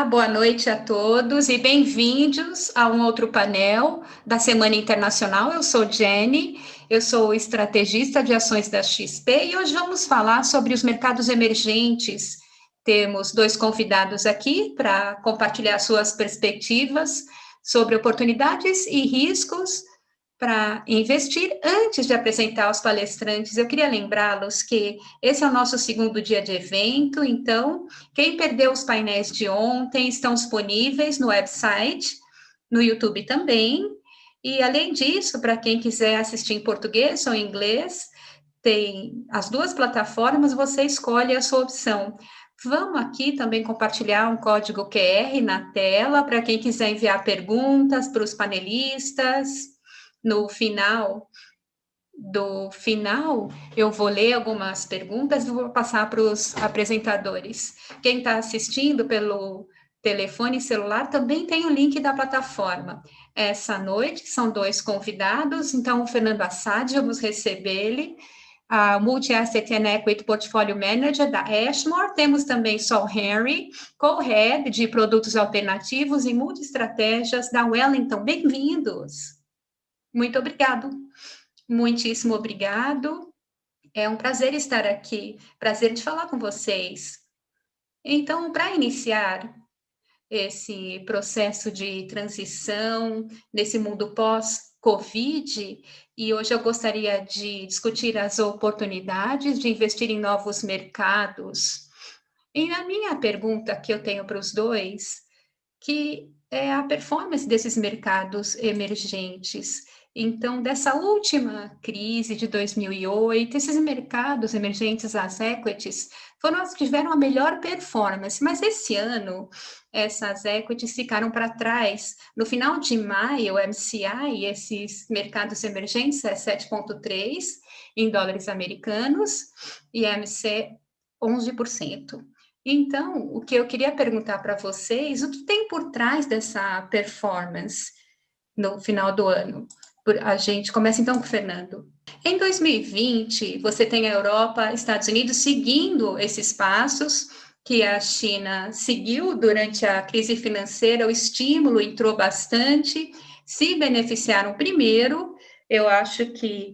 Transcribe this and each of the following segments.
boa noite a todos e bem-vindos a um outro painel da Semana Internacional. Eu sou Jenny, eu sou estrategista de ações da XP e hoje vamos falar sobre os mercados emergentes. Temos dois convidados aqui para compartilhar suas perspectivas sobre oportunidades e riscos para investir. Antes de apresentar os palestrantes, eu queria lembrá-los que esse é o nosso segundo dia de evento, então, quem perdeu os painéis de ontem estão disponíveis no website, no YouTube também, e além disso, para quem quiser assistir em português ou em inglês, tem as duas plataformas, você escolhe a sua opção. Vamos aqui também compartilhar um código QR na tela, para quem quiser enviar perguntas para os panelistas. No final, eu vou ler algumas perguntas e vou passar para os apresentadores. Quem está assistindo pelo telefone e celular também tem o link da plataforma. Essa noite são dois convidados, então o Fernando Assad, vamos receber ele, a Multi-Asset and Equity Portfolio Manager da Ashmore. Temos também Sol Henry, Co-Head de Produtos Alternativos e Multi-Estratégias da Wellington. Bem-vindos! Muito obrigado, muitíssimo obrigado. É um prazer estar aqui, prazer de falar com vocês. Então, para iniciar esse processo de transição nesse mundo pós-Covid, e hoje eu gostaria de discutir as oportunidades de investir em novos mercados. E a minha pergunta que eu tenho para os dois, que é a performance desses mercados emergentes. Então, dessa última crise de 2008, esses mercados emergentes, as equities, foram as que tiveram a melhor performance, mas esse ano, essas equities ficaram para trás. No final de maio, o MSCI, esses mercados emergentes, é 7,3% em dólares americanos, e MC 11%. Então, o que eu queria perguntar para vocês, o que tem por trás dessa performance no final do ano? A gente começa então com o Fernando. Em 2020, você tem a Europa, Estados Unidos seguindo esses passos que a China seguiu durante a crise financeira, o estímulo entrou bastante, se beneficiaram primeiro. Eu acho que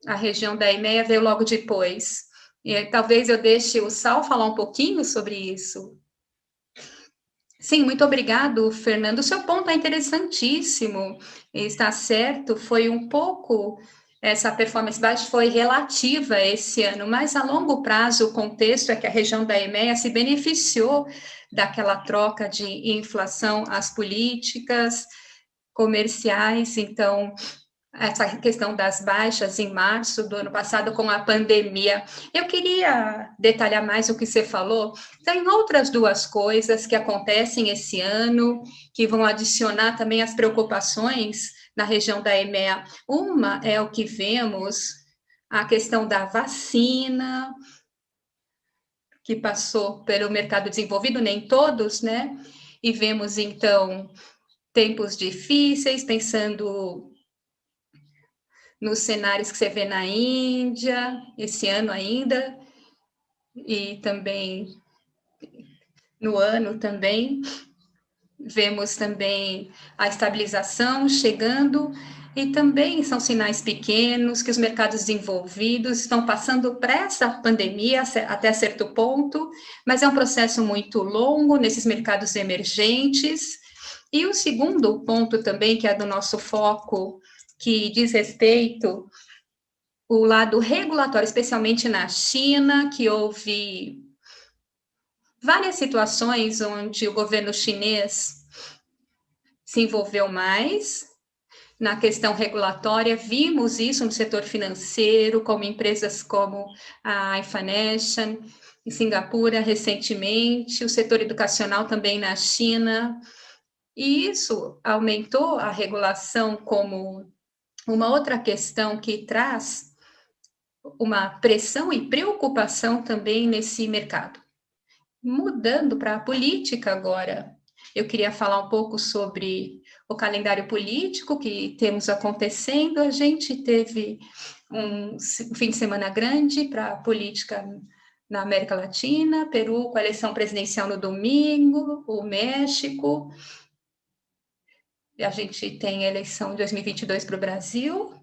a região da EMEA veio logo depois. E talvez eu deixe o Sal falar um pouquinho sobre isso. Sim, muito obrigado, Fernando. O seu ponto é interessantíssimo, está certo, foi um pouco, essa performance baixa foi relativa esse ano, mas a longo prazo o contexto é que a região da EMEA se beneficiou daquela troca de inflação às políticas comerciais, então essa questão das baixas em março do ano passado com a pandemia. Eu queria detalhar mais o que você falou. Tem outras duas coisas que acontecem esse ano, que vão adicionar também as preocupações na região da EMEA. Uma é o que vemos, a questão da vacina, que passou pelo mercado desenvolvido, nem todos, né? E vemos, então, tempos difíceis, pensando nos cenários que você vê na Índia, esse ano ainda, e também no ano também. Vemos também a estabilização chegando, e também são sinais pequenos que os mercados desenvolvidos estão passando por essa pandemia até certo ponto, mas é um processo muito longo nesses mercados emergentes. E o segundo ponto também, que é do nosso foco, que diz respeito ao lado regulatório, especialmente na China, que houve várias situações onde o governo chinês se envolveu mais na questão regulatória. Vimos isso no setor financeiro, como empresas como a iFinancial, em Singapura, recentemente, o setor educacional também na China, e isso aumentou a regulação como uma outra questão que traz uma pressão e preocupação também nesse mercado. Mudando para a política agora, eu queria falar um pouco sobre o calendário político que temos acontecendo. A gente teve um fim de semana grande para a política na América Latina, Peru com a eleição presidencial no domingo, o México, a gente tem a eleição de 2022 para o Brasil.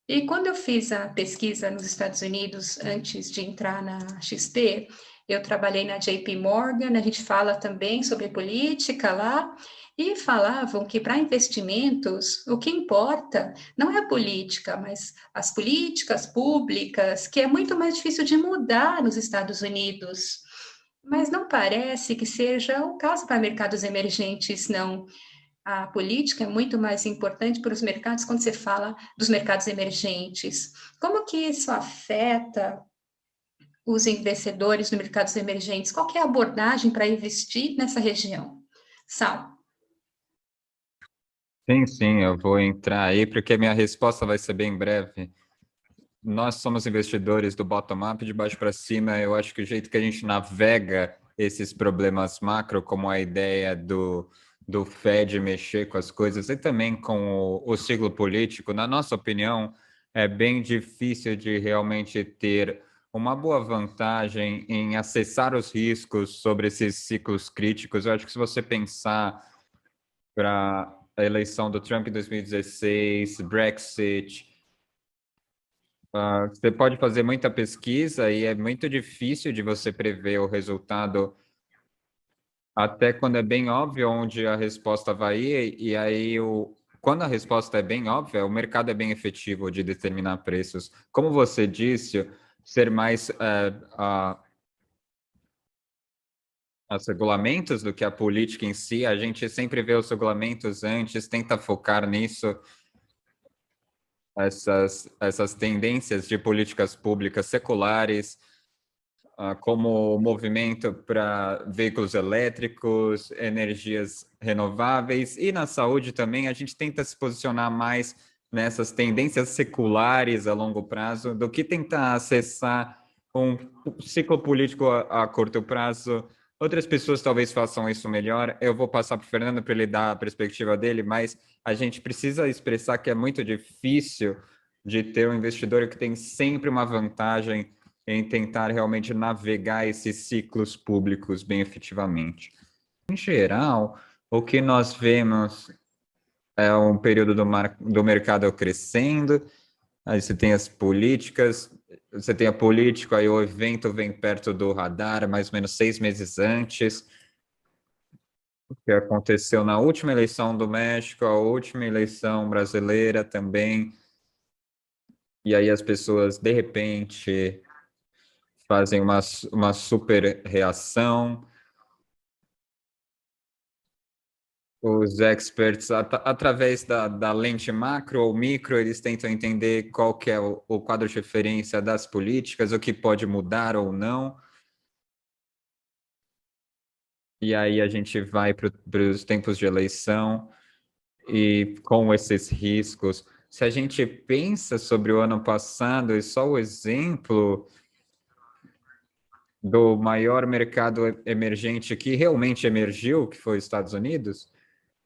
E quando eu fiz a pesquisa nos Estados Unidos, antes de entrar na XP, eu trabalhei na JP Morgan, a gente fala também sobre política lá, e falavam que para investimentos, o que importa não é a política, mas as políticas públicas, que é muito mais difícil de mudar nos Estados Unidos. Mas não parece que seja o caso para mercados emergentes, não. A política é muito mais importante para os mercados quando você fala dos mercados emergentes. Como que isso afeta os investidores nos mercados emergentes? Qual que é a abordagem para investir nessa região? Sal. Sim, sim, eu vou entrar aí porque a minha resposta vai ser bem breve. Nós somos investidores do bottom-up, de baixo para cima. Eu acho que o jeito que a gente navega esses problemas macro, como a ideia do Fed mexer com as coisas e também com o ciclo político, na nossa opinião, é bem difícil de realmente ter uma boa vantagem em acessar os riscos sobre esses ciclos críticos. Eu acho que se você pensar para a eleição do Trump em 2016, Brexit, você pode fazer muita pesquisa e é muito difícil de você prever o resultado, até quando é bem óbvio onde a resposta vai ir, e aí quando a resposta é bem óbvia, o mercado é bem efetivo de determinar preços. Como você disse, ser mais os regulamentos do que a política em si, a gente sempre vê os regulamentos antes, tenta focar nisso, essas tendências de políticas públicas seculares, como o movimento para veículos elétricos, energias renováveis, e na saúde também a gente tenta se posicionar mais nessas tendências seculares a longo prazo do que tentar acessar um ciclo político a curto prazo. Outras pessoas talvez façam isso melhor. Eu vou passar para o Fernando para ele dar a perspectiva dele, mas a gente precisa expressar que é muito difícil de ter um investidor que tem sempre uma vantagem em tentar realmente navegar esses ciclos públicos bem efetivamente. Em geral, o que nós vemos é um período do mercado crescendo, aí você tem as políticas, você tem a política, aí o evento vem perto do radar, mais ou menos 6 meses antes, o que aconteceu na última eleição do México, a última eleição brasileira também, e aí as pessoas, de repente, fazem uma super reação. Os experts, através da lente macro ou micro, eles tentam entender qual que é o quadro de referência das políticas, o que pode mudar ou não. E aí a gente vai para os tempos de eleição e com esses riscos. Se a gente pensa sobre o ano passado, e só o exemplo do maior mercado emergente que realmente emergiu, que foi os Estados Unidos,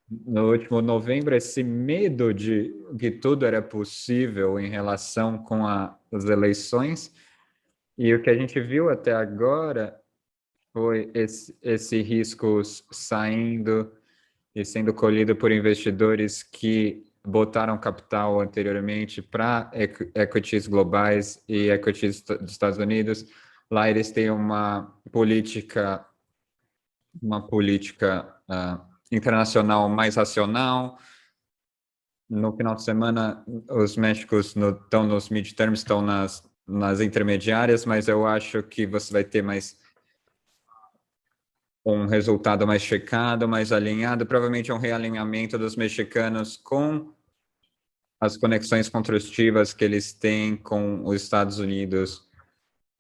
no último novembro, esse medo de que tudo era possível em relação com as eleições, e o que a gente viu até agora foi esse risco saindo e sendo colhido por investidores que botaram capital anteriormente para equities globais e equities dos Estados Unidos. Lá eles têm uma política internacional mais racional. No final de semana, os Méxicos estão nos midterms, estão nas intermediárias, mas eu acho que você vai ter mais um resultado mais checado, mais alinhado, provavelmente um realinhamento dos mexicanos com as conexões construtivas que eles têm com os Estados Unidos.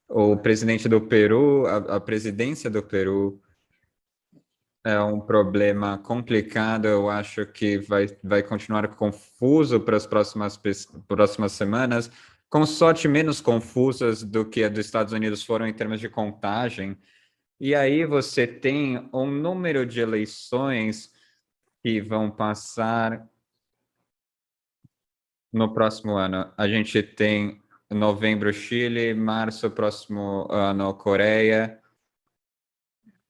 O presidente do Peru, a presidência do Peru, é um problema complicado, eu acho que vai continuar confuso para as próximas semanas, com sorte menos confusas do que a dos Estados Unidos foram em termos de contagem. E aí você tem um número de eleições que vão passar no próximo ano. A gente tem novembro, Chile, março, próximo ano, Coreia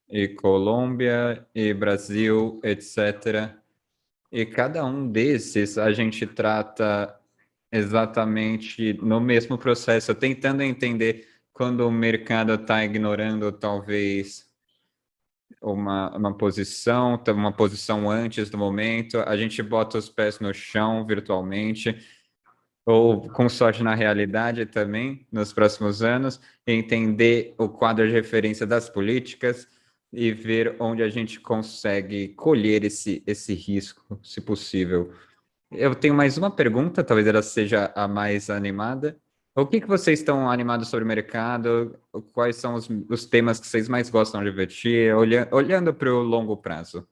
e Colômbia e Brasil, etc. E cada um desses a gente trata exatamente no mesmo processo, tentando entender quando o mercado está ignorando talvez uma posição antes do momento, a gente bota os pés no chão virtualmente, ou com sorte na realidade também, nos próximos anos, entender o quadro de referência das políticas e ver onde a gente consegue colher esse risco, se possível. Eu tenho mais uma pergunta, talvez ela seja a mais animada. O que vocês estão animados sobre o mercado? Quais são os temas que vocês mais gostam de investir, olhando para o longo prazo?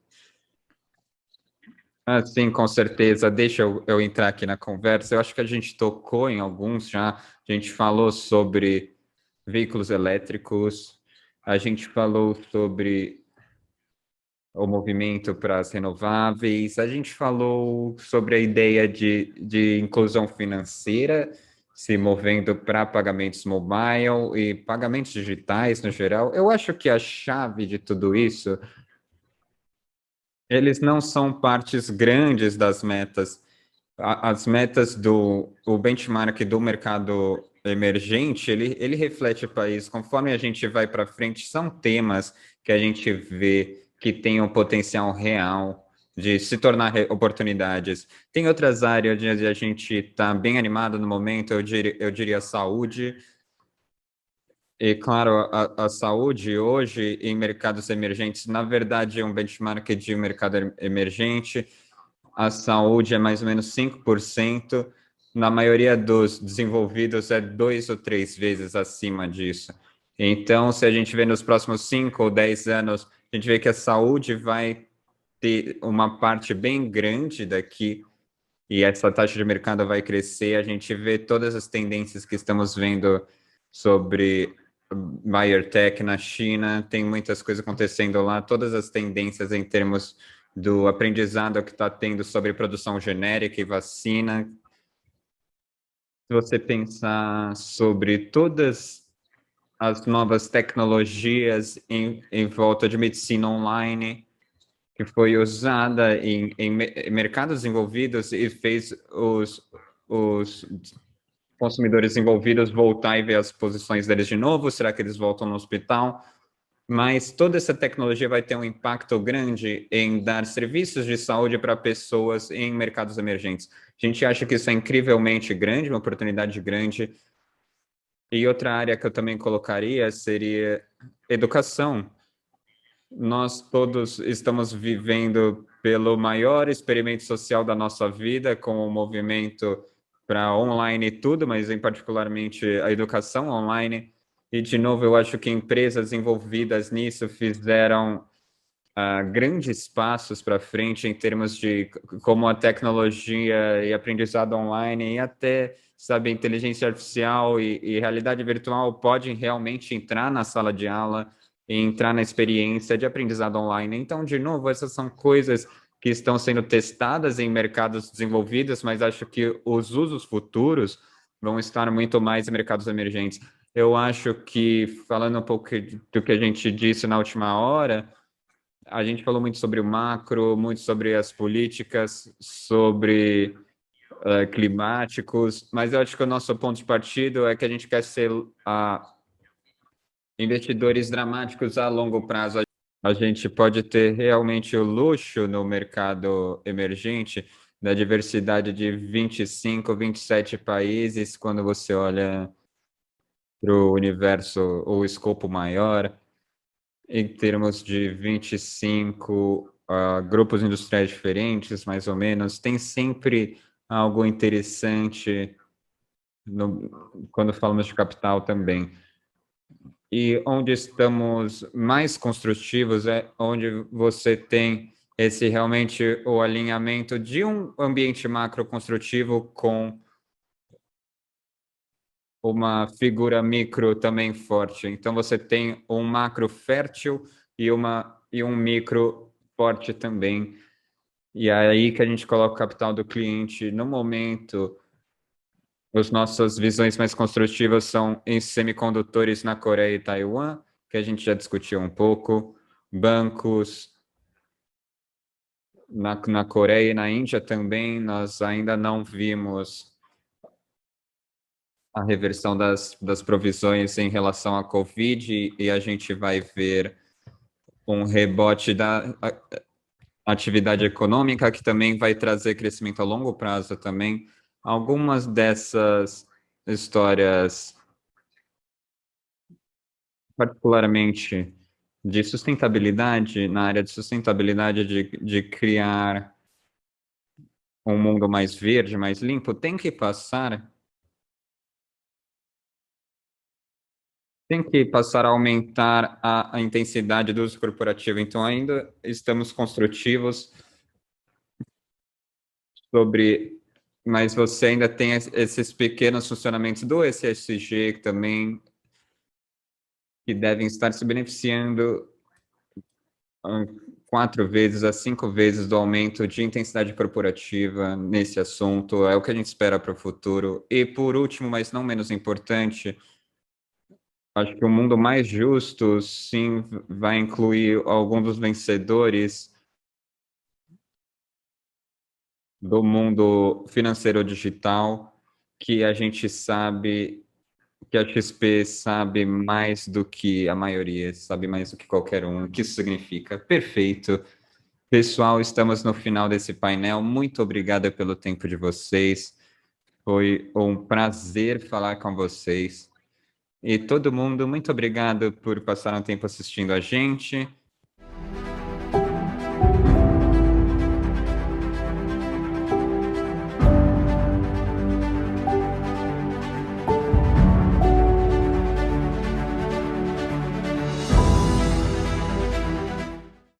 Ah, sim, com certeza. Deixa eu entrar aqui na conversa. Eu acho que a gente tocou em alguns já. A gente falou sobre veículos elétricos, a gente falou sobre o movimento para as renováveis, a gente falou sobre a ideia de inclusão financeira, se movendo para pagamentos mobile e pagamentos digitais no geral. Eu acho que a chave de tudo isso, eles não são partes grandes das metas. As metas o benchmark do mercado emergente, ele reflete o país. Conforme a gente vai para frente, são temas que a gente vê que têm um potencial real de se tornar oportunidades. Tem outras áreas onde a gente está bem animado no momento, eu diria saúde. E, claro, a saúde hoje em mercados emergentes, na verdade, é um benchmark de mercado emergente. A saúde é mais ou menos 5%, na maioria dos desenvolvidos é 2 ou 3 vezes acima disso. Então, se a gente vê nos próximos 5 ou 10 anos, a gente vê que a saúde vai ter uma parte bem grande daqui e essa taxa de mercado vai crescer. A gente vê todas as tendências que estamos vendo sobre BioTech na China, tem muitas coisas acontecendo lá, todas as tendências em termos do aprendizado que está tendo sobre produção genérica e vacina. Se você pensar sobre todas as novas tecnologias em volta de medicina online, que foi usada em mercados envolvidos e fez os consumidores envolvidos voltar e ver as posições deles de novo, será que eles voltam no hospital? Mas toda essa tecnologia vai ter um impacto grande em dar serviços de saúde para pessoas em mercados emergentes. A gente acha que isso é incrivelmente grande, uma oportunidade grande. E outra área que eu também colocaria seria educação. Nós todos estamos vivendo pelo maior experimento social da nossa vida, com o movimento para online e tudo, mas em particularmente a educação online. E, de novo, eu acho que empresas envolvidas nisso fizeram grandes passos para frente em termos de como a tecnologia e aprendizado online e até, sabe, inteligência artificial e realidade virtual podem realmente entrar na sala de aula e entrar na experiência de aprendizado online. Então, de novo, essas são coisas que estão sendo testadas em mercados desenvolvidos, mas acho que os usos futuros vão estar muito mais em mercados emergentes. Eu acho que, falando um pouco do que a gente disse na última hora, a gente falou muito sobre o macro, muito sobre as políticas, sobre climáticos, mas eu acho que o nosso ponto de partida é que a gente quer ser investidores dramáticos a longo prazo. A gente pode ter realmente o luxo no mercado emergente da diversidade de 25, 27 países, quando você olha para o universo, o escopo maior, em termos de 25 grupos industriais diferentes, mais ou menos, tem sempre algo interessante quando falamos de capital também. E onde estamos mais construtivos é onde você tem esse realmente o alinhamento de um ambiente macro construtivo com uma figura micro também forte. Então você tem um macro fértil e um micro forte também. E é aí que a gente coloca o capital do cliente no momento As nossas visões mais construtivas são em semicondutores na Coreia e Taiwan, que a gente já discutiu um pouco, bancos na Coreia e na Índia também, nós ainda não vimos a reversão das provisões em relação à Covid e a gente vai ver um rebote da atividade econômica que também vai trazer crescimento a longo prazo também. Algumas dessas histórias, particularmente de sustentabilidade, na área de sustentabilidade, de criar um mundo mais verde, mais limpo, tem que passar a aumentar a intensidade do uso corporativo. Então, ainda estamos construtivos sobre, mas você ainda tem esses pequenos funcionamentos do ESG também, que devem estar se beneficiando 4 vezes a 5 vezes do aumento de intensidade corporativa nesse assunto. É o que a gente espera para o futuro. E, por último, mas não menos importante, acho que o mundo mais justo, sim, vai incluir alguns dos vencedores do mundo financeiro digital, que a gente sabe, que a XP sabe mais do que a maioria, sabe mais do que qualquer um. O que isso significa? Perfeito. Pessoal, estamos no final desse painel. Muito obrigado pelo tempo de vocês. Foi um prazer falar com vocês. E todo mundo, muito obrigado por passar um tempo assistindo a gente.